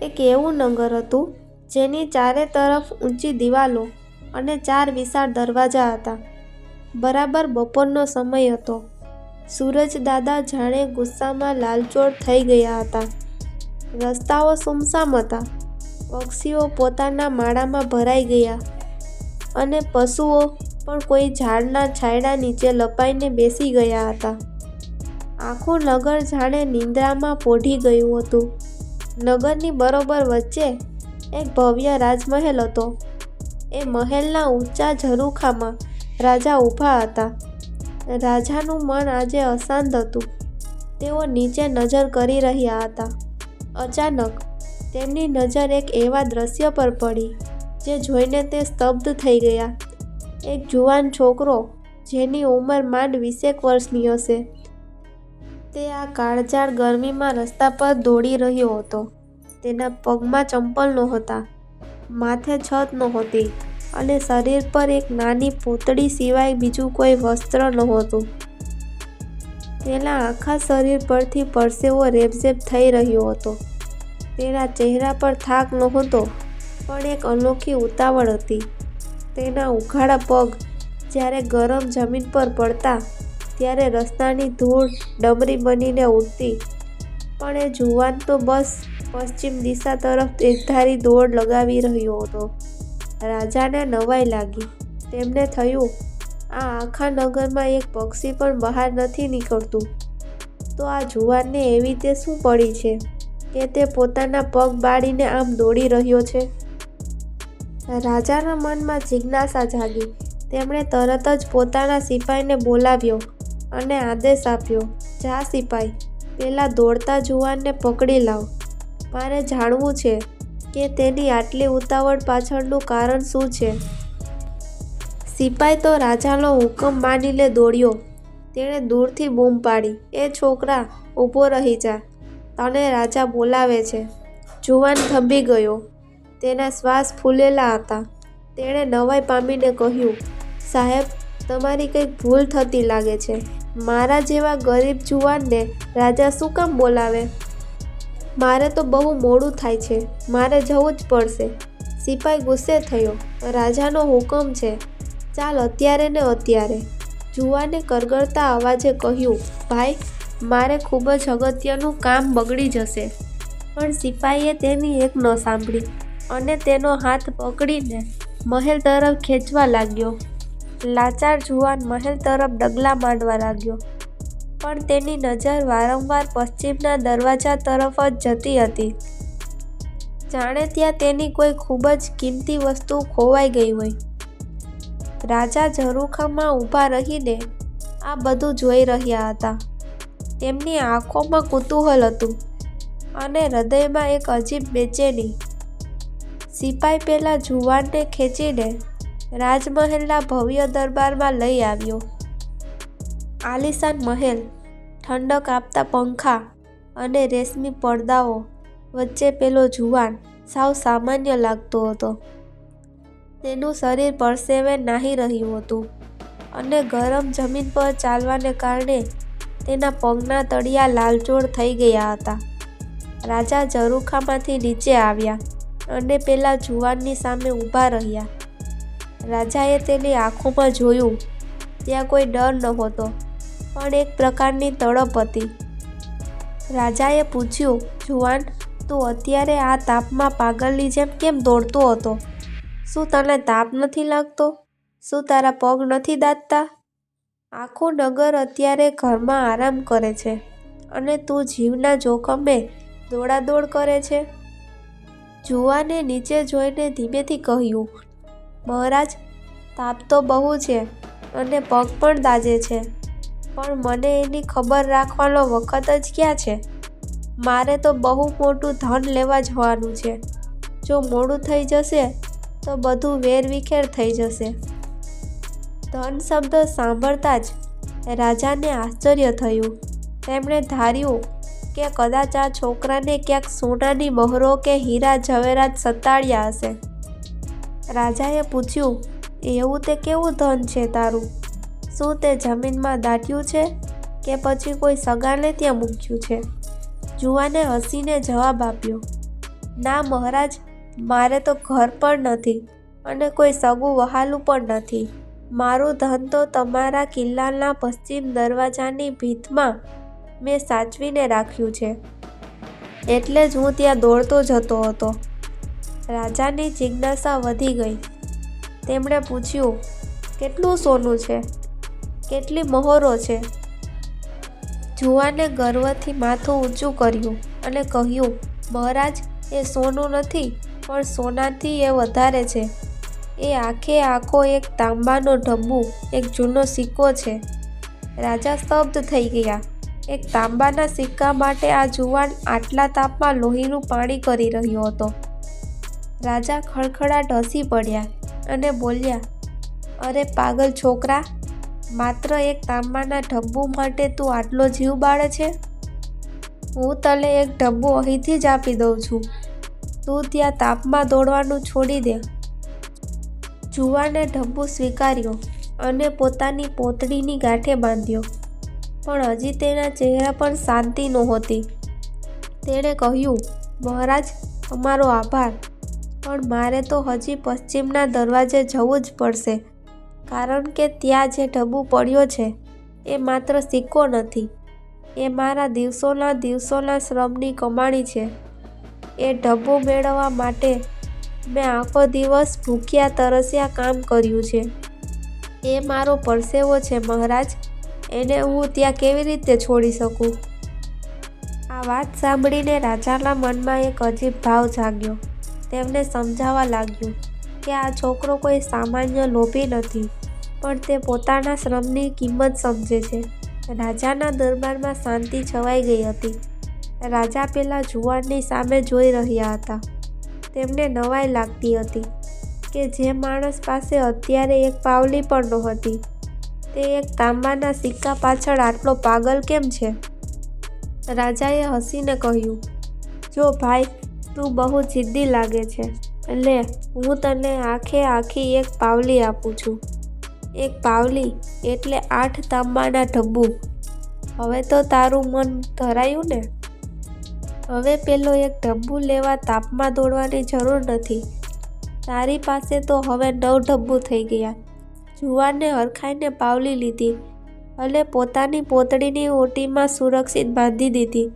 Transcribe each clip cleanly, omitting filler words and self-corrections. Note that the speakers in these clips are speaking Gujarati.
એક એવું નગર હતું જેની ચારે તરફ ઊંચી દિવાલો અને 4 વિશાળ દરવાજા હતા. બરાબર બપોરનો સમય હતો. સૂરજ દાદા જાણે ગુસ્સામાં લાલચોળ થઈ ગયા હતા. રસ્તાઓ સુમસામ હતા. પક્ષીઓ પોતાના માળામાં ભરાઈ ગયા અને પશુઓ પણ કોઈ ઝાડના છાંયડા નીચે લપાઈને બેસી ગયા હતા. આખું નગર જાણે નિંદ્રામાં પોઢી ગયું હતું. નગરની બરોબર વચ્ચે એક ભવ્ય રાજમહેલ હતો. એ મહેલના ઊંચા ઝરૂખામાં રાજા ઊભા હતા. રાજાનું મન આજે અશાંત હતું. તેઓ નીચે નજર કરી રહ્યા હતા. અચાનક તેમની નજર એક એવા દ્રશ્ય પર પડી જે જોઈને તે સ્તબ્ધ થઈ ગયા. એક જુવાન છોકરો જેની ઉંમર માંડ 20 વર્ષની હશે, તે આ કાળઝાળ ગરમીમાં રસ્તા પર દોડી રહ્યો હતો. તેના પગમાં ચંપલ નહોતા, માથે છત નહોતી અને શરીર પર એક નાની પોતળી સિવાય બીજું કોઈ વસ્ત્ર નહોતું. તેના આખા શરીર પરથી પરસેવો રેબઝેબ થઈ રહ્યો હતો. તેના ચહેરા પર થાક નહોતો, પણ એક અનોખી ઉતાવળ હતી. તેના ઉઘાડા પગ જ્યારે ગરમ જમીન પર પડતા ત્યારે રસ્તાની ધૂળ ડમરી બનીને ઉડતી. પણ એ જુવાન તો બસ પશ્ચિમ દિશા તરફ એકધારી દોડ લગાવી રહ્યો હતો. રાજાને નવાઈ લાગી. તેમને થયું, આ આખા નગરમાં એક પક્ષી પણ બહાર નથી નીકળતું, તો આ જુવાનને એવી તે શું પડી છે કે તે પોતાના પગ બાળીને આમ દોડી રહ્યો છે? રાજાના મનમાં જિજ્ઞાસા જાગી. તેમણે તરત જ પોતાના સિપાઈને બોલાવ્યો અને આદેશ આપ્યો, જા સિપાઈ, પેલા દોડતા જુવાનને પકડી લાવ. મારે જાણવું છે કે તેની આટલી ઉતાવળ પાછળનું કારણ શું છે. સિપાઈ તો રાજાનો હુકમ માનીને દોડ્યો. તેણે દૂરથી બૂમ પાડી, એ છોકરા, ઊભો રહી જા, તને રાજા બોલાવે છે. જુવાન થંભી ગયો. તેના શ્વાસ ફૂલેલા હતા. તેણે નવાઈ પામીને કહ્યું, સાહેબ, તમારી કંઈક ભૂલ થતી લાગે છે. મારા જેવા ગરીબ જુવાનને રાજા શું કામ બોલાવે? મારે તો બહુ મોડું થાય છે, મારે જવું જ પડશે. સિપાઈ ગુસ્સે થયો, રાજાનો હુકમ છે, ચાલ અત્યારે ને અત્યારે. જુવાને કરગરતા અવાજે કહ્યું, ભાઈ, મારે ખૂબ જ અગત્યનું કામ બગડી જશે. પણ સિપાઈએ તેની એક ન સાંભળી અને તેનો હાથ પકડીને મહેલ તરફ ખેંચવા લાગ્યો. લાચાર જુવાન મહેલ તરફ ડગલા માંડવા લાગ્યો, પણ તેની નજર વારંવાર પશ્ચિમના દરવાજા તરફ જ જતી હતી. જાણે ત્યાં તેની કોઈ ખૂબ જ કિંમતી વસ્તુ ખોવાઈ ગઈ હોય. રાજા ઝરૂખામાં ઊભા રહીને આ બધું જોઈ રહ્યા હતા. તેમની આંખોમાં કુતૂહલ હતું અને હૃદયમાં એક અજીબ બેચેની. સિપાઈ પેલા જુવાનને ખેંચીને રાજમહેલના ભવ્ય દરબારમાં લઈ આવ્યો. આલીશાન મહેલ, ઠંડક આપતા પંખા અને રેશમી પડદાઓ વચ્ચે પેલો જુવાન સાવ સામાન્ય લાગતો હતો. તેનું શરીર પરસેવે નાહી રહ્યું હતું અને ગરમ જમીન પર ચાલવાને કારણે તેના પગના તળિયા લાલચોળ થઈ ગયા હતા. રાજા ઝરૂખામાંથી નીચે આવ્યા અને પેલા જુવાનની સામે ઊભા રહ્યા. રાજાએ તેની આંખોમાં જોયું. ત્યાં કોઈ ડર નહોતો, પણ એક પ્રકારની તડપ હતી. રાજાએ પૂછ્યું, જુવાન, તું અત્યારે આ તાપમાં પાગલની જેમ કેમ દોડતો હતો? શું તને તાપ નથી લાગતો? શું તારા પગ નથી દાઝતા? આખું નગર અત્યારે ઘરમાં આરામ કરે છે અને તું જીવના જોખમે દોડાદોડ કરે છે. જુવાને નીચે જોઈને ધીમેથી કહ્યું, મહારાજ, તાપ તો બહુ છે અને પગ પણ દાઝે છે, પણ મને એની ખબર રાખવાનો વખત જ ક્યાં છે. મારે તો બહુ મોટું ધન લેવા જવાનું છે. જો મોડું થઈ જશે તો બધું વેરવિખેર થઈ જશે. ધન શબ્દ સાંભળતા જ રાજાને આશ્ચર્ય થયું. તેમણે ધાર્યું કે કદાચ આ છોકરાને ક્યાંક સોનાની મહોરો કે હીરા ઝવેરાત સતાડ્યા હશે. રાજાએ પૂછ્યું, એવું તે કેવું ધન છે તારું? શું તે જમીનમાં દાટ્યું છે કે પછી કોઈ સગાને ત્યાં મૂક્યું છે? જુવાને હસીને જવાબ આપ્યો, ના મહારાજ, મારે તો ઘર પણ નથી અને કોઈ સગું વહાલું પણ નથી. મારું ધન તો તમારા કિલ્લાના પશ્ચિમ દરવાજાની ભીતમાં મેં સાચવીને રાખ્યું છે, એટલે જ હું ત્યાં દોડતો જતો હતો. રાજાની જિજ્ઞાસા વધી ગઈ. તેમણે પૂછ્યું, કેટલું સોનું છે? કેટલી મહોરો છે? જુવાને ગર્વથી માથું ઊંચું કર્યું અને કહ્યું, મહારાજ, એ સોનું નથી, પણ સોનાથી એ વધારે છે. એ આખે આખો એક તાંબાનો ઢબ્બુ, એક જૂનો સિક્કો છે. રાજા સ્તબ્ધ થઈ ગયા. એક તાંબાના સિક્કા માટે આ જુવાન આટલા તાપમાં લોહીનું પાણી કરી રહ્યો હતો. રાજા ખડખડાટ હસી પડ્યા અને બોલ્યા, અરે પાગલ છોકરા, માત્ર એક તાંબાના ઢબ્બુ માટે તું આટલો જીવ બાળે છે? હું તને એક ઢબ્બુ અહીંથી જ આપી દઉં છું. તું ત્યાં તાપમાં દોડવાનું છોડી દે. જુવાને ઢબ્બુ સ્વીકાર્યો અને પોતાની પોતડીની ગાંઠે બાંધ્યો, પણ હજી તેના ચહેરા પર શાંતિ નહોતી. તેણે કહ્યું, મહારાજ, તમારો આભાર, પણ મારે તો હજી પશ્ચિમના દરવાજે જવું જ પડશે, કારણ કે ત્યાં જે ઢબ્બુ પડ્યો છે એ માત્ર સિક્કો નથી, એ મારા દિવસોના શ્રમની કમાણી છે. એ ઢબ્બુ મેળવવા માટે મેં આખો દિવસ ભૂખ્યા તરસ્યા કામ કર્યું છે. એ મારો પરસેવો છે મહારાજ, એને હું ત્યાં કેવી રીતે છોડી શકું? આ વાત સાંભળીને રાજાના મનમાં એક અજીબ ભાવ જાગ્યો. તેમને સમજાવવા લાગ્યું કે આ છોકરો કોઈ સામાન્ય લોભી નથી, પણ તે પોતાના શ્રમની કિંમત સમજે છે. રાજાના દરબારમાં શાંતિ છવાઈ ગઈ હતી. રાજા પેલા જુવાનની સામે જોઈ રહ્યા હતા. તેમને નવાઈ લાગતી હતી કે જે માણસ પાસે અત્યારે એક પાવલી પણ નહોતી, તે એક તાંબાના સિક્કા પાછળ આટલો પાગલ કેમ છે? રાજાએ હસીને કહ્યું, જો ભાઈ, તું બહુ જિદ્દી લાગે છે. લે, હું તને આખે આખી એક પાવલી આપું છું. એક પાવલી એટલે 8 તાંબાના ઢબ્બુ. હવે તો તારું મન ધરાયું ને? હવે પેલો એક ઢબ્બુ લેવા તાપમાં દોડવાની જરૂર નથી. તારી પાસે તો હવે 9 ઢબ્બુ થઈ ગયા. જુવાને હરખાઈને પાવલી લીધી અને પોતાની પોતડીની ઓટીમાં સુરક્ષિત બાંધી દીધી.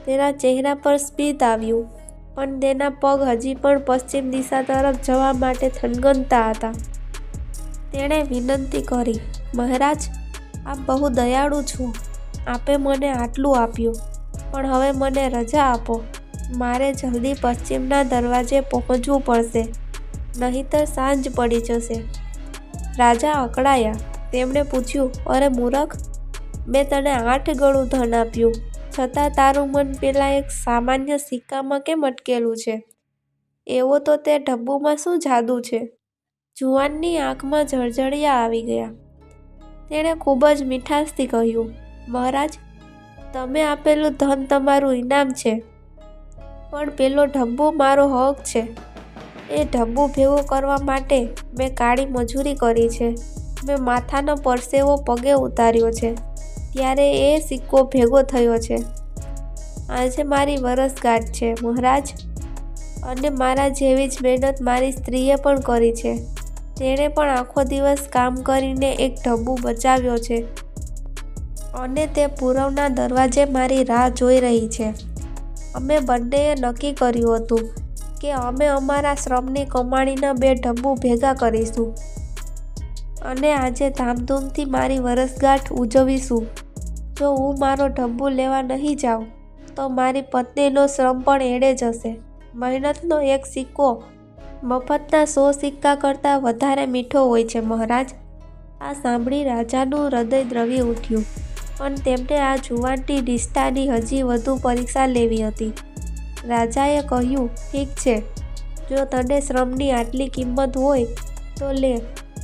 તેના ચહેરા પર સ્મિત આવ્યું, પણ તેના પગ હજી પણ પશ્ચિમ દિશા તરફ જવા માટે થનગનતા હતા. તેણે વિનંતી કરી, મહારાજ, આપ બહુ દયાળુ છો. આપે મને આટલું આપ્યું, પણ હવે મને રજા આપો. મારે જલ્દી પશ્ચિમના દરવાજે પહોંચવું પડશે, નહીંતર સાંજ પડી જશે. રાજા અકળાયા. તેમણે પૂછ્યું, અરે મૂરખ, મેં તને 8 ગણું ધન આપ્યું, છતાં તારું મન પેલા એક સામાન્ય સિક્કામાં કેમ અટકેલું છે? એવો તો તે ઢબ્બુમાં શું જાદુ છે? જુવાનની આંખમાં જળજળિયા આવી ગયા. તેણે ખૂબ જ મીઠાશથી કહ્યું, મહારાજ, તમે આપેલું ધન તમારું ઇનામ છે, પણ પેલો ઢબ્બુ મારો હક છે. એ ઢબ્બુ ભેગું કરવા માટે મેં કાળી મજૂરી કરી છે. મેં માથાનો પરસેવો પગે ઉતાર્યો છે, ત્યારે એ સિક્કો ભેગો થયો છે. આજે મારી વરસગાંઠ છે મહારાજ, અને મારા જેવી જ મહેનત મારી સ્ત્રીએ પણ કરી છે. તેણે પણ આખો દિવસ કામ કરીને એક ઢબ્બુ બચાવ્યો છે, અને તે પૂર્વના દરવાજે મારી રાહ જોઈ રહી છે. અમે બંનેએ નક્કી કર્યું હતું કે અમે અમારા શ્રમની કમાણીના 2 ઢબ્બુ ભેગા કરીશું, અને આજે ધામધૂમથી મારી વરસગાંઠ ઉજવીશું. જો હું મારો ઢબ્બુ લેવા નહીં જાઉં તો મારી પત્નીનો શ્રમ પણ એળે જશે. મહેનતનો એક સિક્કો મફતના 100 સિક્કા કરતાં વધારે મીઠો હોય છે મહારાજ. આ સાંભળી રાજાનું હૃદય દ્રવી ઉઠ્યું, પણ તેમને આ જુવાનની નિષ્ઠાની હજી વધુ પરીક્ષા લેવી હતી. રાજાએ કહ્યું, ઠીક છે, જો તને શ્રમની આટલી કિંમત હોય તો લે,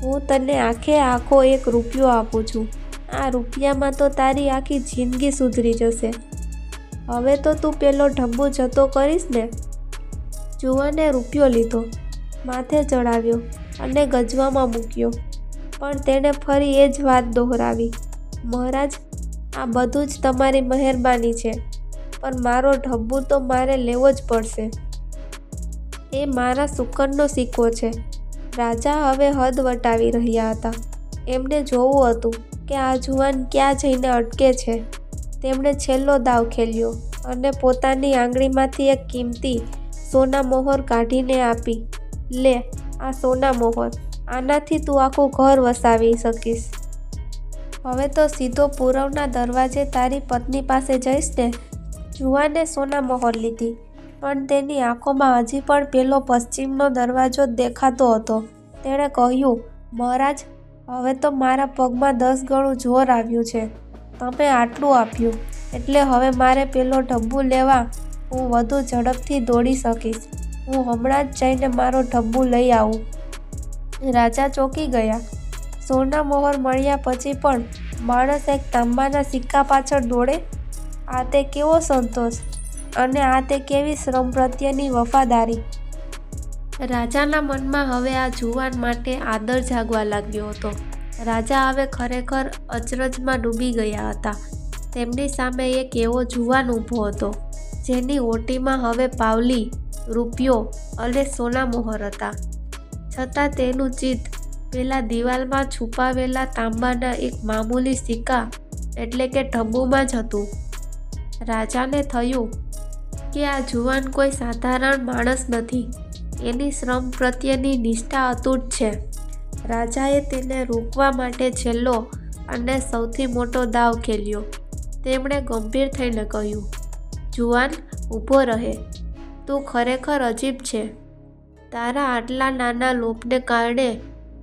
હું તને આખે આખો 1 રૂપિયો આપું છું. આ રૂપિયામાં તો તારી આખી જિંદગી સુધરી જશે. હવે તો તું પેલો ઢબ્બુ જતો કરીશ ને? જુવાને રૂપિયો લીધો, માથે ચડાવ્યો અને ગજવામાં મૂક્યો, પણ તેણે ફરી એ જ વાત દોહરાવી, મહારાજ, આ બધું જ તમારી મહેરબાની છે, પણ મારો ઢબ્બુ તો મારે લેવો જ પડશે. એ મારા શુકનનો સિક્કો છે. રાજા હવે હદ વટાવી રહ્યા હતા. એમને જોવું હતું કે આ જુવાન ક્યાં જઈને અટકે છે. તેમણે છેલ્લો દાવ ખેલ્યો અને પોતાની આંગળીમાંથી એક કિંમતી સોના મોહર કાઢીને આપી. લે, આ સોના મોહર, આનાથી તું આખું ઘર વસાવી શકીશ. હવે તો સીધો પૂરવના દરવાજે તારી પત્ની પાસે જઈશ ને. જુવાને સોના મોહર લીધી, પણ તેની આંખોમાં હજી પણ પેલો પશ્ચિમનો દરવાજો જ દેખાતો હતો. તેણે કહ્યું, મહારાજ, હવે તો મારા પગમાં 10 ગણું જોર આવ્યું છે. તમે આટલું આપ્યું એટલે હવે મારે પેલો ઢબ્બુ લેવા હું વધુ ઝડપથી દોડી શકીશ. હું હમણાં જ જઈને મારો ઢબ્બુ લઈ આવું. રાજા ચોંકી ગયા. સોના મોહર મળ્યા પછી પણ માણસ એક તાંબાના સિક્કા પાછળ દોડે? આ તે કેવો સંતોષ અને આ તે કેવી શ્રમ પ્રત્યેની વફાદારી! રાજાના મનમાં હવે આ જુવાન માટે આદર જાગવા લાગ્યો હતો. રાજા હવે ખરેખર અચરજમાં ડૂબી ગયા હતા. તેમની સામે એક એવો જુવાન ઊભો હતો જેની ઓટીમાં હવે પાવલી, રૂપિયો અને સોના મોહર હતા. છતાં તેનું ચિત્ત પેલા દિવાલમાં છુપાવેલા તાંબાના એક મામૂલી સિક્કા એટલે કે ઢબ્બુમાં જ હતું. રાજાને થયું કે આ જુવાન કોઈ સાધારણ માણસ નથી. એની શ્રમ પ્રત્યેની નિષ્ઠા અતૂટ છે. રાજાએ તેને રોકવા માટે છેલ્લો અને સૌથી મોટો દાવ ખેલ્યો. તેમણે ગંભીર થઈને કહ્યું, જુવાન, ઊભો રહે. તું ખરેખર અજીબ છે. તારા આટલા નાના લોભને કારણે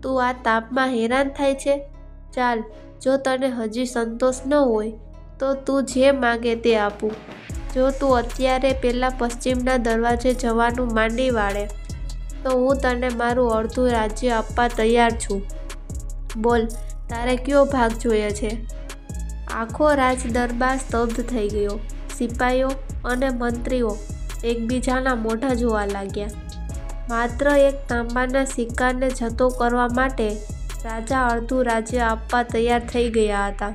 તું આ તાપમાં હેરાન થાય છે. ચાલ, જો તને હજી સંતોષ ન હોય તો તું જે માગે તે આપું. જો તું અત્યારે પેલા પશ્ચિમના દરવાજે જવાનું માંડી વાળે તો હું તને મારું અડધું રાજ્ય આપવા તૈયાર છું. બોલ, તારે કયો ભાગ જોઈએ છે? આખો રાજ દરબાર સ્તબ્ધ થઈ ગયો. સિપાઈઓ અને મંત્રીઓ એકબીજાના મોઢા જોવા લાગ્યા. માત્ર એક તાંબાના સિક્કાને જતો કરવા માટે રાજા અડધું રાજ્ય આપવા તૈયાર થઈ ગયા હતા.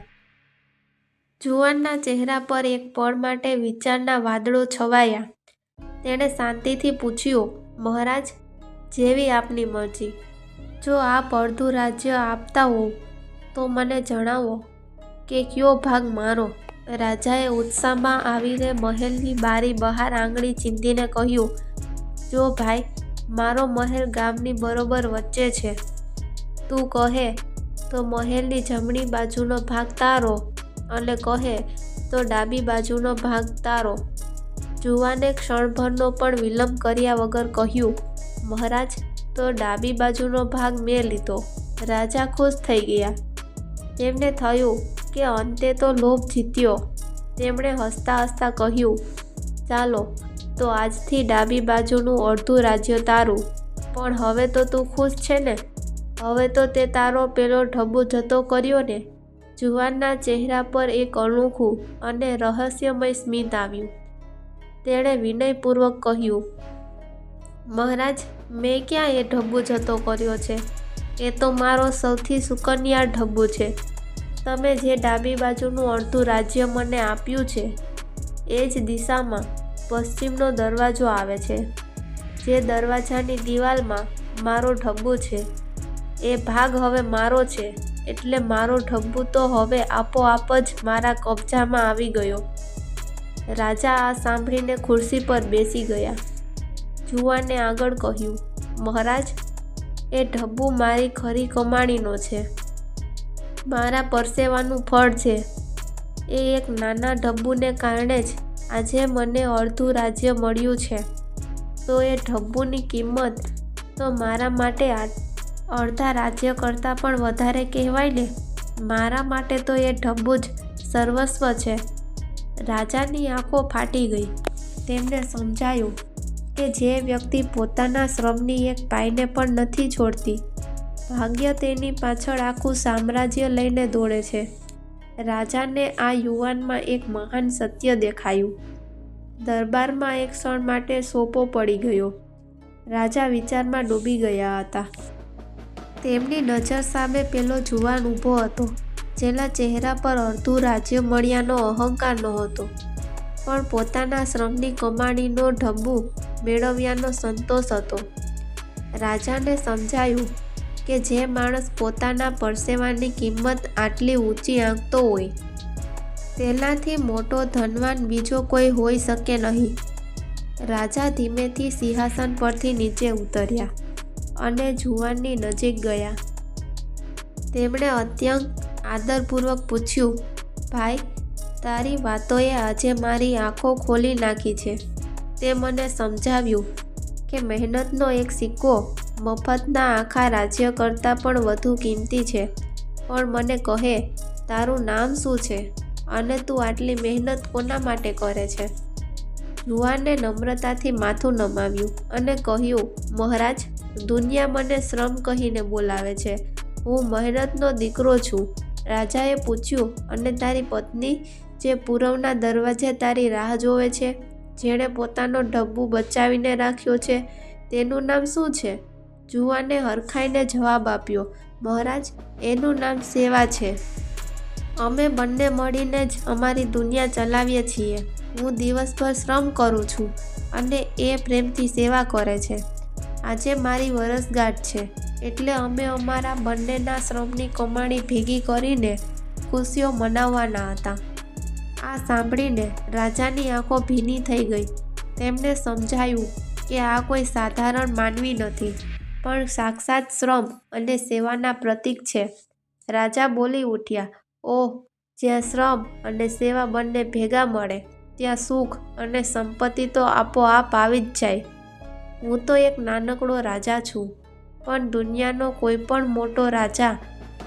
જુવાનના ચહેરા પર એક પળ માટે વિચારના વાદળો છવાયા. તેણે શાંતિથી પૂછ્યું, મહારાજ, જેવી આપની મરજી. જો આપ અડધું રાજ્ય આપતા હોવ તો મને જણાવો કે કયો ભાગ મારો. રાજાએ ઉત્સાહમાં આવીને મહેલની બારી બહાર આંગળી ચીંધીને કહ્યું, જો ભાઈ, મારો મહેલ ગામની બરોબર વચ્ચે છે. તું કહે તો મહેલની જમણી બાજુનો ભાગ તારો અને કહે તો ડાબી બાજુનો ભાગ તારો. જુવાને ક્ષણભરનો પણ વિલંબ કર્યા વગર કહ્યું, મહારાજ, તો ડાબી બાજુનો ભાગ મેં લીધો. રાજા ખુશ થઈ ગયા. તેમને થયું કે અંતે તો લોભ જીત્યો. તેમણે હસતા હસતા કહ્યું, ચાલો, તો આજથી ડાબી બાજુનું અડધું રાજ્ય તારું. પણ હવે તો તું ખુશ છે ને? હવે તો તે તારો પેલો ઢબ્બુ જતો કર્યો ને? જુવાનના ચહેરા પર એક અનોખું અને રહસ્યમય સ્મિત આવ્યું. તેણે વિનયપૂર્વક કહ્યું, મહારાજ, મેં ક્યાં એ ઢબ્બુ જતો કર્યો છે? એ તો મારો સૌથી સુકન્યાળ ઢબ્બુ છે. તમે જે ડાબી બાજુનું અડધું રાજ્ય મને આપ્યું છે એ જ દિશામાં પશ્ચિમનો દરવાજો આવે છે. જે દરવાજાની દિવાલમાં મારો ઢબ્બુ છે એ ભાગ હવે મારો છે. એટલે મારો ઢબ્બુ તો હવે આપોઆપ જ મારા કબજામાં આવી ગયો. રાજા આ સાંભળીને ખુરશી પર બેસી ગયા. જુવાને આગળ કહ્યું, મહારાજ, એ ઢબ્બુ મારી ખરી કમાણીનો છે. મારા પરસેવાનું ફળ છે. એ એક નાના ઢબ્બુને કારણે જ આજે મને અડધું રાજ્ય મળ્યું છે. તો એ ઢબ્બુની કિંમત તો મારા માટે અડધા રાજ્ય કરતાં પણ વધારે કહેવાય ને. મારા માટે તો એ ઢબ્બુ જ સર્વસ્વ છે. રાજાની આંખો ફાટી ગઈ. તેમને સમજાયું કે જે વ્યક્તિ પોતાના શ્રમની એક પાઈને પણ નથી છોડતી, ભાગ્ય તેની પાછળ આખું સામ્રાજ્ય લઈને દોડે છે. રાજાને આ યુવાનમાં એક મહાન સત્ય દેખાયું. દરબારમાં એક ક્ષણ માટે સોપો પડી ગયો. રાજા વિચારમાં ડૂબી ગયા હતા. તેમની નજર સામે પેલો જુવાન ઊભો હતો જેના ચહેરા પર અડધું રાજ્ય મળ્યાનો અહંકાર નહોતો, પણ પોતાના શ્રમની કમાણીનો ઢબ્બુ મેળવ્યાનો સંતોષ હતો. રાજાને સમજાયું કે જે માણસ પોતાના પરસેવાની કિંમત આટલી ઊંચી આંકતો હોય તેનાથી મોટો ધનવાન બીજો કોઈ હોઈ શકે નહીં. રાજા ધીમેથી સિંહાસન પરથી નીચે ઉતર્યા અને જુવાનની નજીક ગયા. તેમણે અત્યંત આદરપૂર્વક પૂછ્યું, ભાઈ, તારી વાતોએ આજે મારી આંખો ખોલી નાખી છે. તે મને સમજાવ્યું કે મહેનતનો એક સિક્કો મફતના આખા રાજ્ય કરતાં પણ વધુ કિંમતી છે. પણ મને કહે, તારું નામ શું છે અને તું આટલી મહેનત કોના માટે કરે છે? જુવાને નમ્રતાથી માથું નમાવ્યું અને કહ્યું, મહારાજ, દુનિયા મને શ્રમ કહીને બોલાવે છે. હું મહેનતનો દીકરો છું. રાજાએ પૂછ્યું, અને તારી પત્ની જે પૂરવના દરવાજે તારી રાહ જોવે છે, જેણે પોતાનો ઢબ્બુ બચાવીને રાખ્યો છે, તેનું નામ શું છે? જુવાને હરખાઈને જવાબ આપ્યો, મહારાજ, એનું નામ સેવા છે. અમે બંને મળીને જ અમારી દુનિયા ચલાવીએ છીએ. હું દિવસભર શ્રમ કરું છું અને એ પ્રેમથી સેવા કરે છે. આજે મારી વરસગાંઠ છે, એટલે અમે અમારા બંનેના શ્રમની કમાણી ભેગી કરીને ખુશીઓ મનાવવાના હતા. આ સાંભળીને રાજાની આંખો ભીની થઈ ગઈ. તેમને સમજાયું કે આ કોઈ સાધારણ માનવી નથી, પણ સાક્ષાત શ્રમ અને સેવાના પ્રતીક છે. રાજા બોલી ઉઠ્યા, ઓહ, જ્યાં શ્રમ અને સેવા બંને ભેગા મળે ત્યાં સુખ અને સંપત્તિ તો આપોઆપ આવી જ જાય. હું તો એક નાનકડો રાજા છું, પણ દુનિયાનો કોઈ પણ મોટો રાજા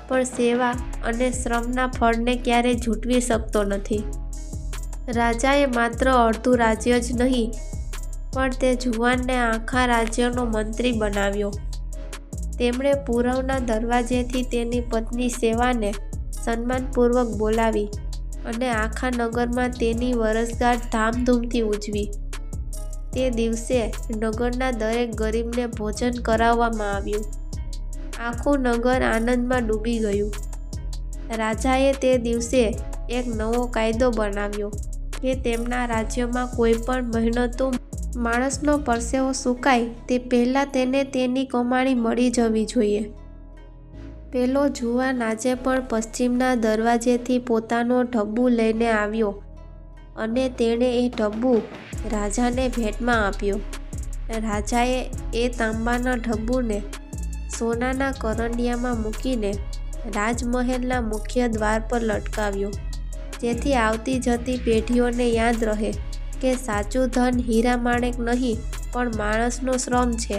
પણ સેવા અને શ્રમના ફળને ક્યારેય ઝૂંટવી શકતો નથી. રાજાએ માત્ર અડધું રાજ્ય જ નહીં, પણ તે જુવાનને આખા રાજ્યનો મંત્રી બનાવ્યો. તેમણે પૂરવના દરવાજેથી તેની પત્ની સેવાને સન્માનપૂર્વક બોલાવી અને આખા નગરમાં તેની વરસગાંઠ ધામધૂમથી ઉજવી. તે દિવસે નગરના દરેક ગરીબને ભોજન કરાવવામાં આવ્યું. આખું નગર આનંદમાં ડૂબી ગયું. રાજાએ તે દિવસે એક નવો કાયદો બનાવ્યો કે તેમના રાજ્યમાં કોઈ પણ મહેનતુ માણસનો પરસેવો સુકાય તે પહેલાં તેને તેની કમાણી મળી જવી જોઈએ. પેલો જુવાન આજે પણ પશ્ચિમના દરવાજેથી પોતાનો ઢબ્બુ લઈને આવ્યો અને તેણે એ ઢબ્બુ રાજાને ભેટમાં આપ્યો. રાજાએ એ તાંબાના ઢબ્બુને સોનાના કરંડિયામાં મૂકીને રાજમહેલના મુખ્ય દ્વાર પર લટકાવ્યો, જેથી આવતી જતી પેઢીઓને યાદ રહે કે સાચું ધન હીરા માણેક નહીં, પણ માણસનો શ્રમ છે.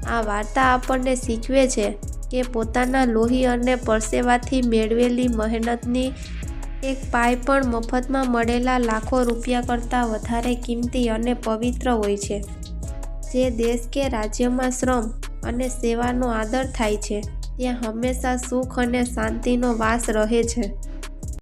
આ વાર્તા આપણને શીખવે છે કે પોતાના લોહી અને પરસેવાથી મેળવેલી મહેનતની એક પાય પણ મફતમાં મળેલા લાખો રૂપિયા કરતાં વધારે કિંમતી અને પવિત્ર હોય છે. જે દેશ કે રાજ્યમાં શ્રમ અને સેવાનો આદર થાય છે, ત્યાં હંમેશા સુખ અને શાંતિનો વાસ રહે છે.